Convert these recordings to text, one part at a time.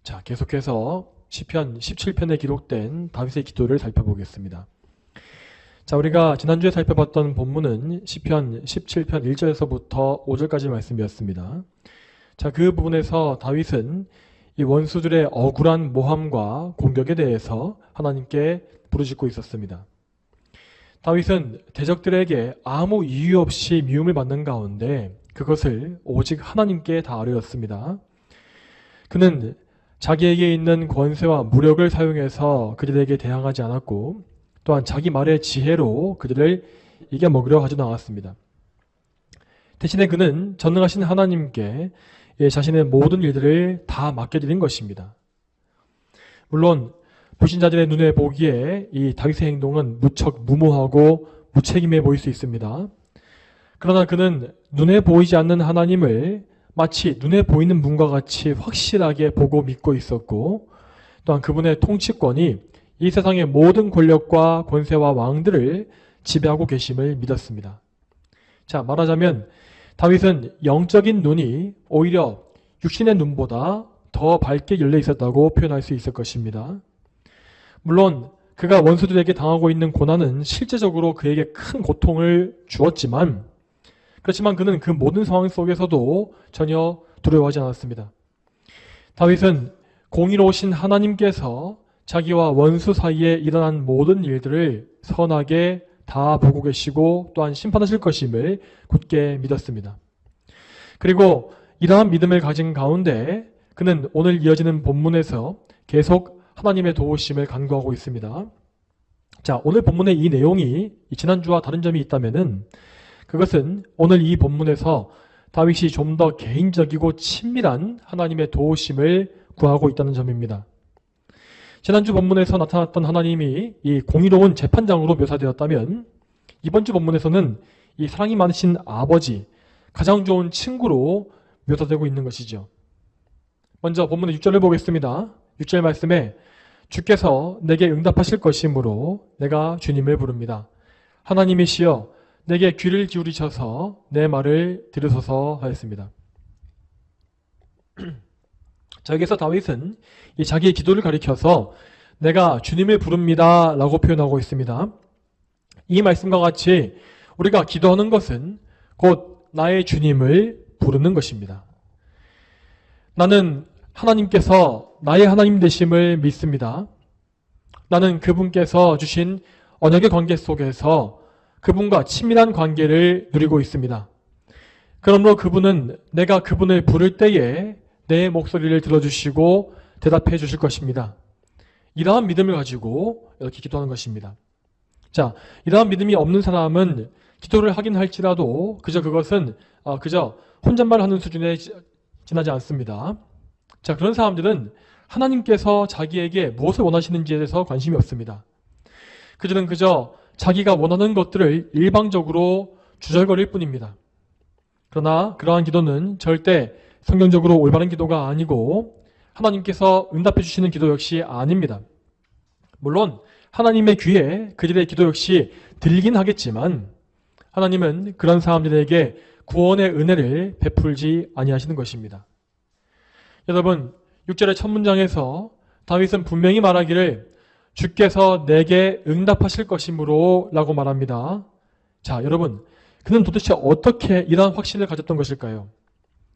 자, 계속해서 시편 17편에 기록된 다윗의 기도를 살펴보겠습니다. 자, 우리가 지난주에 살펴봤던 본문은 시편 17편 1절에서부터 5절까지 말씀이었습니다. 자, 그 부분에서 다윗은 이 원수들의 억울한 모함과 공격에 대해서 하나님께 부르짖고 있었습니다. 다윗은 대적들에게 아무 이유 없이 미움을 받는 가운데 그것을 오직 하나님께 다 아뢰었습니다. 그는 자기에게 있는 권세와 무력을 사용해서 그들에게 대항하지 않았고 또한 자기 말의 지혜로 그들을 이겨먹으려 하지 않았습니다. 대신에 그는 전능하신 하나님께 자신의 모든 일들을 다 맡겨드린 것입니다. 물론 불신자들의 눈에 보기에 이 다윗의 행동은 무척 무모하고 무책임해 보일 수 있습니다. 그러나 그는 눈에 보이지 않는 하나님을 마치 눈에 보이는 분과 같이 확실하게 보고 믿고 있었고 또한 그분의 통치권이 이 세상의 모든 권력과 권세와 왕들을 지배하고 계심을 믿었습니다. 자, 말하자면 다윗은 영적인 눈이 오히려 육신의 눈보다 더 밝게 열려 있었다고 표현할 수 있을 것입니다. 물론 그가 원수들에게 당하고 있는 고난은 실제적으로 그에게 큰 고통을 주었지만 그렇지만 그는 그 모든 상황 속에서도 전혀 두려워하지 않았습니다. 다윗은 공의로우신 하나님께서 자기와 원수 사이에 일어난 모든 일들을 선하게 다 보고 계시고 또한 심판하실 것임을 굳게 믿었습니다. 그리고 이러한 믿음을 가진 가운데 그는 오늘 이어지는 본문에서 계속 하나님의 도우심을 간구하고 있습니다. 자, 오늘 본문의 이 내용이 지난주와 다른 점이 있다면은 그것은 오늘 이 본문에서 다윗이 좀 더 개인적이고 친밀한 하나님의 도우심을 구하고 있다는 점입니다. 지난주 본문에서 나타났던 하나님이 이 공의로운 재판장으로 묘사되었다면 이번 주 본문에서는 이 사랑이 많으신 아버지, 가장 좋은 친구로 묘사되고 있는 것이죠. 먼저 본문의 6절을 보겠습니다. 6절 말씀에 주께서 내게 응답하실 것이므로 내가 주님을 부릅니다. 하나님이시여 내게 귀를 기울이셔서 내 말을 들으소서 하였습니다. 자, 여기서 다윗은 이 자기의 기도를 가리켜서 내가 주님을 부릅니다 라고 표현하고 있습니다. 이 말씀과 같이 우리가 기도하는 것은 곧 나의 주님을 부르는 것입니다. 나는 하나님께서 나의 하나님 되심을 믿습니다. 나는 그분께서 주신 언약의 관계 속에서 그분과 친밀한 관계를 누리고 있습니다. 그러므로 그분은 내가 그분을 부를 때에 내 목소리를 들어주시고 대답해 주실 것입니다. 이러한 믿음을 가지고 이렇게 기도하는 것입니다. 자, 이러한 믿음이 없는 사람은 기도를 하긴 할지라도 그것은 그저 혼잣말하는 수준에 지나지 않습니다. 자, 그런 사람들은 하나님께서 자기에게 무엇을 원하시는지에 대해서 관심이 없습니다. 그들은 그저 자기가 원하는 것들을 일방적으로 주절거릴 뿐입니다. 그러나 그러한 기도는 절대 성경적으로 올바른 기도가 아니고 하나님께서 응답해 주시는 기도 역시 아닙니다. 물론 하나님의 귀에 그들의 기도 역시 들리긴 하겠지만 하나님은 그런 사람들에게 구원의 은혜를 베풀지 아니하시는 것입니다. 여러분, 6절의 첫 문장에서 다윗은 분명히 말하기를 주께서 내게 응답하실 것이므로 라고 말합니다. 자, 여러분, 그는 도대체 어떻게 이러한 확신을 가졌던 것일까요?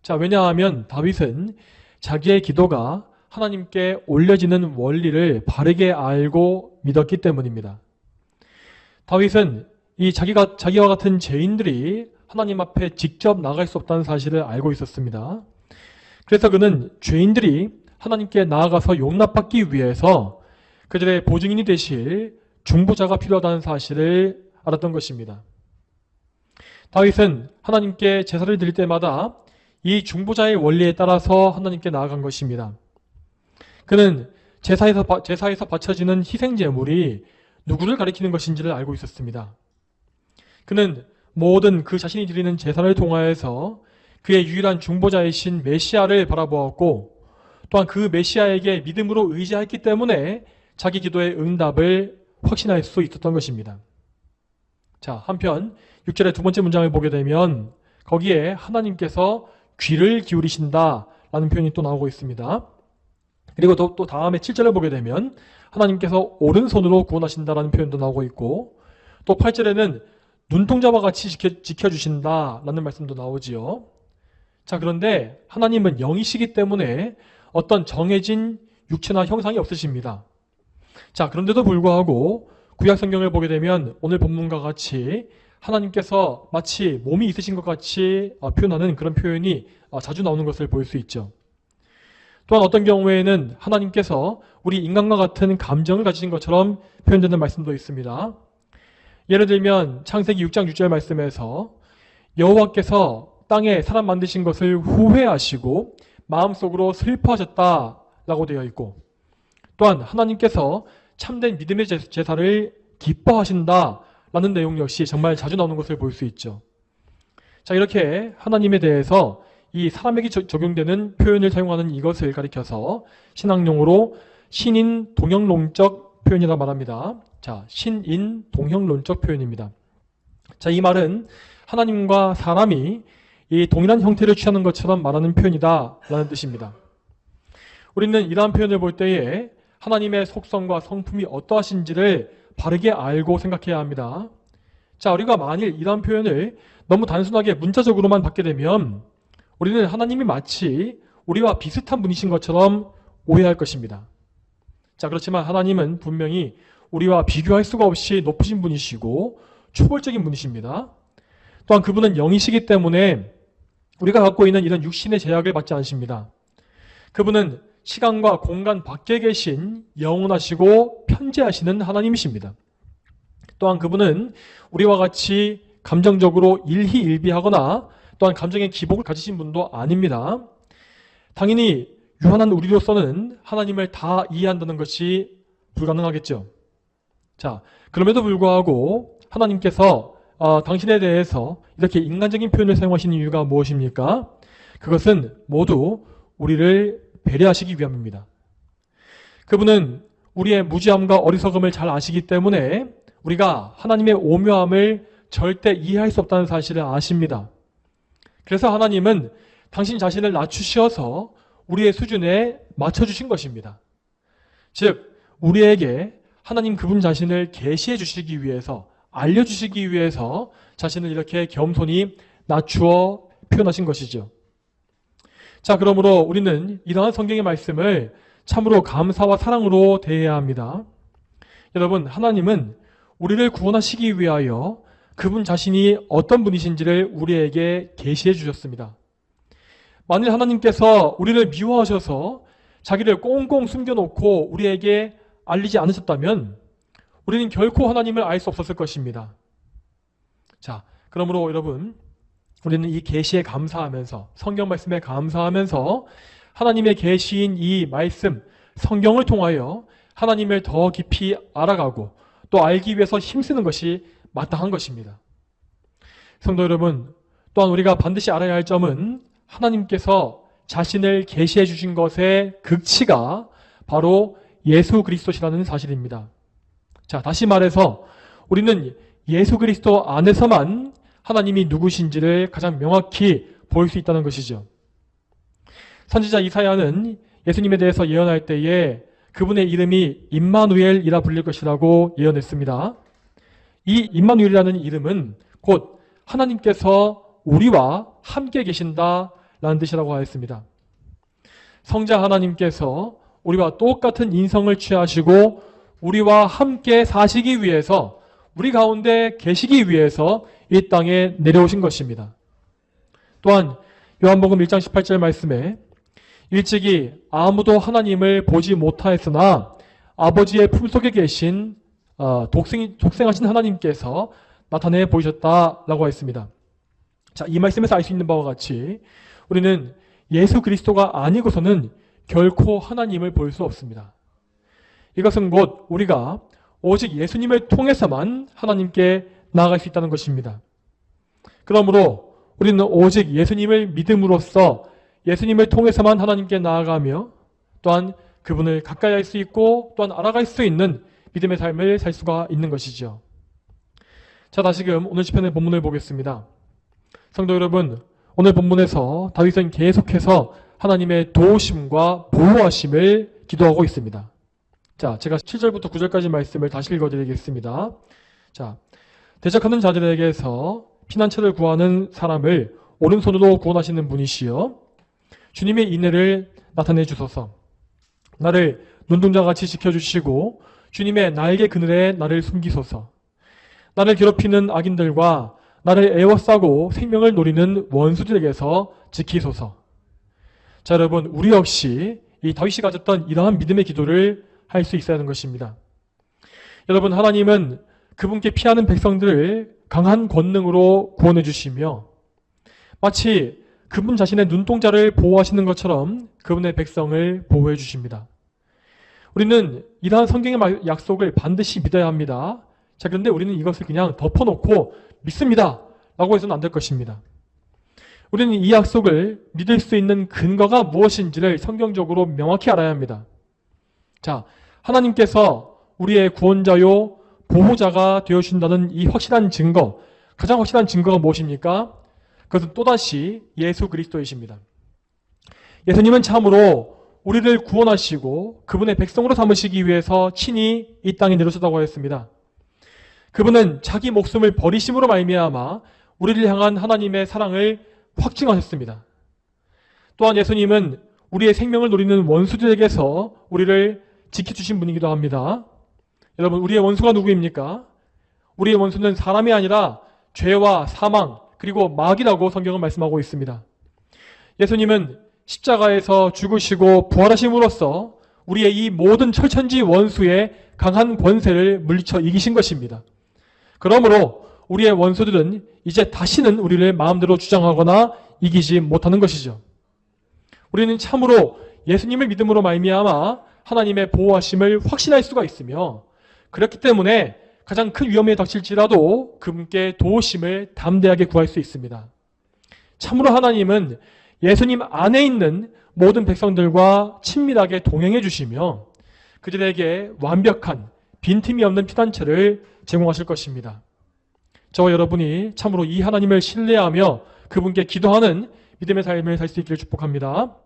자, 왜냐하면 다윗은 자기의 기도가 하나님께 올려지는 원리를 바르게 알고 믿었기 때문입니다. 다윗은 이 자기와 같은 죄인들이 하나님 앞에 직접 나갈 수 없다는 사실을 알고 있었습니다. 그래서 그는 죄인들이 하나님께 나아가서 용납받기 위해서 그들의 보증인이 되실 중보자가 필요하다는 사실을 알았던 것입니다. 다윗은 하나님께 제사를 드릴 때마다 이 중보자의 원리에 따라서 하나님께 나아간 것입니다. 그는 제사에서 바쳐지는 희생제물이 누구를 가리키는 것인지를 알고 있었습니다. 그는 모든 그 자신이 드리는 제사를 통하여서 그의 유일한 중보자이신 메시아를 바라보았고 또한 그 메시아에게 믿음으로 의지했기 때문에 자기 기도의 응답을 확신할 수 있었던 것입니다. 자, 한편 6절의 두 번째 문장을 보게 되면 거기에 하나님께서 귀를 기울이신다 라는 표현이 또 나오고 있습니다. 그리고 또 다음에 7절을 보게 되면 하나님께서 오른손으로 구원하신다라는 표현도 나오고 있고, 또 8절에는 눈동자와 같이 지켜주신다라는 말씀도 나오지요. 자, 그런데 하나님은 영이시기 때문에 어떤 정해진 육체나 형상이 없으십니다. 자, 그런데도 불구하고 구약 성경을 보게 되면 오늘 본문과 같이 하나님께서 마치 몸이 있으신 것 같이 표현하는 그런 표현이 자주 나오는 것을 볼 수 있죠. 또한 어떤 경우에는 하나님께서 우리 인간과 같은 감정을 가지신 것처럼 표현되는 말씀도 있습니다. 예를 들면 창세기 6장 6절 말씀에서 여호와께서 땅에 사람 만드신 것을 후회하시고 마음속으로 슬퍼하셨다라고 되어 있고, 또한 하나님께서 참된 믿음의 제사를 기뻐하신다라는 내용 역시 정말 자주 나오는 것을 볼 수 있죠. 자, 이렇게 하나님에 대해서 이 사람에게 적용되는 표현을 사용하는 이것을 가리켜서 신학용어로 신인 동형론적 표현이라 말합니다. 자, 신인 동형론적 표현입니다. 자, 이 말은 하나님과 사람이 이 동일한 형태를 취하는 것처럼 말하는 표현이다 라는 뜻입니다. 우리는 이러한 표현을 볼 때에 하나님의 속성과 성품이 어떠하신지를 바르게 알고 생각해야 합니다. 자, 우리가 만일 이러한 표현을 너무 단순하게 문자적으로만 받게 되면 우리는 하나님이 마치 우리와 비슷한 분이신 것처럼 오해할 것입니다. 자, 그렇지만 하나님은 분명히 우리와 비교할 수가 없이 높으신 분이시고 초월적인 분이십니다. 또한 그분은 영이시기 때문에 우리가 갖고 있는 이런 육신의 제약을 받지 않으십니다. 그분은 시간과 공간 밖에 계신 영원하시고 편재하시는 하나님이십니다. 또한 그분은 우리와 같이 감정적으로 일희일비하거나 또한 감정의 기복을 가지신 분도 아닙니다. 당연히 유한한 우리로서는 하나님을 다 이해한다는 것이 불가능하겠죠. 자, 그럼에도 불구하고 하나님께서 당신에 대해서 이렇게 인간적인 표현을 사용하시는 이유가 무엇입니까? 그것은 모두 우리를 배려하시기 위함입니다. 그분은 우리의 무지함과 어리석음을 잘 아시기 때문에 우리가 하나님의 오묘함을 절대 이해할 수 없다는 사실을 아십니다. 그래서 하나님은 당신 자신을 낮추셔서 우리의 수준에 맞춰주신 것입니다. 즉, 우리에게 하나님 그분 자신을 계시해 주시기 위해서, 알려주시기 위해서 자신을 이렇게 겸손히 낮추어 표현하신 것이죠. 자, 그러므로 우리는 이러한 성경의 말씀을 참으로 감사와 사랑으로 대해야 합니다. 여러분, 하나님은 우리를 구원하시기 위하여 그분 자신이 어떤 분이신지를 우리에게 계시해 주셨습니다. 만일 하나님께서 우리를 미워하셔서 자기를 꽁꽁 숨겨놓고 우리에게 알리지 않으셨다면 우리는 결코 하나님을 알 수 없었을 것입니다. 자, 그러므로 여러분, 우리는 이 계시에 감사하면서, 성경 말씀에 감사하면서 하나님의 계시인 이 말씀, 성경을 통하여 하나님을 더 깊이 알아가고 또 알기 위해서 힘쓰는 것이 마땅한 것입니다. 성도 여러분, 또한 우리가 반드시 알아야 할 점은 하나님께서 자신을 계시해 주신 것의 극치가 바로 예수 그리스도시라는 사실입니다. 자, 다시 말해서 우리는 예수 그리스도 안에서만 하나님이 누구신지를 가장 명확히 볼 수 있다는 것이죠. 선지자 이사야는 예수님에 대해서 예언할 때에 그분의 이름이 임마누엘이라 불릴 것이라고 예언했습니다. 이 임마누엘이라는 이름은 곧 하나님께서 우리와 함께 계신다라는 뜻이라고 하였습니다. 성자 하나님께서 우리와 똑같은 인성을 취하시고 우리와 함께 사시기 위해서, 우리 가운데 계시기 위해서 이 땅에 내려오신 것입니다. 또한 요한복음 1장 18절 말씀에 일찍이 아무도 하나님을 보지 못하였으나 아버지의 품속에 계신 독생하신 하나님께서 나타내 보이셨다라고 했습니다. 자, 이 말씀에서 알 수 있는 바와 같이 우리는 예수 그리스도가 아니고서는 결코 하나님을 볼 수 없습니다. 이것은 곧 우리가 오직 예수님을 통해서만 하나님께 나아갈 수 있다는 것입니다. 그러므로 우리는 오직 예수님을 믿음으로써 예수님을 통해서만 하나님께 나아가며 또한 그분을 가까이 할 수 있고 또한 알아갈 수 있는 믿음의 삶을 살 수가 있는 것이죠. 자, 다시금 오늘 시편의 본문을 보겠습니다. 성도 여러분, 오늘 본문에서 다윗은 계속해서 하나님의 도우심과 보호하심을 기도하고 있습니다. 자, 제가 7절부터 9절까지 말씀을 다시 읽어드리겠습니다. 자, 대적하는 자들에게서 피난처를 구하는 사람을 오른손으로 구원하시는 분이시여 주님의 인애를 나타내 주소서. 나를 눈동자같이 지켜주시고 주님의 날개 그늘에 나를 숨기소서. 나를 괴롭히는 악인들과 나를 애워싸고 생명을 노리는 원수들에게서 지키소서. 자, 여러분, 우리 역시 이 다윗이 가졌던 이러한 믿음의 기도를 할 수 있어야 하는 것입니다. 여러분, 하나님은 그분께 피하는 백성들을 강한 권능으로 구원해 주시며 마치 그분 자신의 눈동자를 보호하시는 것처럼 그분의 백성을 보호해 주십니다. 우리는 이러한 성경의 약속을 반드시 믿어야 합니다. 자, 그런데 우리는 이것을 그냥 덮어놓고 믿습니다 라고 해서는 안 될 것입니다. 우리는 이 약속을 믿을 수 있는 근거가 무엇인지를 성경적으로 명확히 알아야 합니다. 자, 하나님께서 우리의 구원자요 보호자가 되어주신다는 이 확실한 증거, 가장 확실한 증거가 무엇입니까? 그것은 또다시 예수 그리스도이십니다. 예수님은 참으로 우리를 구원하시고 그분의 백성으로 삼으시기 위해서 친히 이 땅에 내려오셨다고 하였습니다. 그분은 자기 목숨을 버리심으로 말미암아 우리를 향한 하나님의 사랑을 확증하셨습니다. 또한 예수님은 우리의 생명을 노리는 원수들에게서 우리를 지켜주신 분이기도 합니다. 여러분, 우리의 원수가 누구입니까? 우리의 원수는 사람이 아니라 죄와 사망 그리고 마귀라고 성경은 말씀하고 있습니다. 예수님은 십자가에서 죽으시고 부활하심으로써 우리의 이 모든 철천지 원수의 강한 권세를 물리쳐 이기신 것입니다. 그러므로 우리의 원수들은 이제 다시는 우리를 마음대로 주장하거나 이기지 못하는 것이죠. 우리는 참으로 예수님을 믿음으로 말미암아 하나님의 보호하심을 확신할 수가 있으며 그렇기 때문에 가장 큰 위험에 닥칠지라도 그분께 도우심을 담대하게 구할 수 있습니다. 참으로 하나님은 예수님 안에 있는 모든 백성들과 친밀하게 동행해 주시며 그들에게 완벽한 빈틈이 없는 피난처를 제공하실 것입니다. 저와 여러분이 참으로 이 하나님을 신뢰하며 그분께 기도하는 믿음의 삶을 살 수 있기를 축복합니다.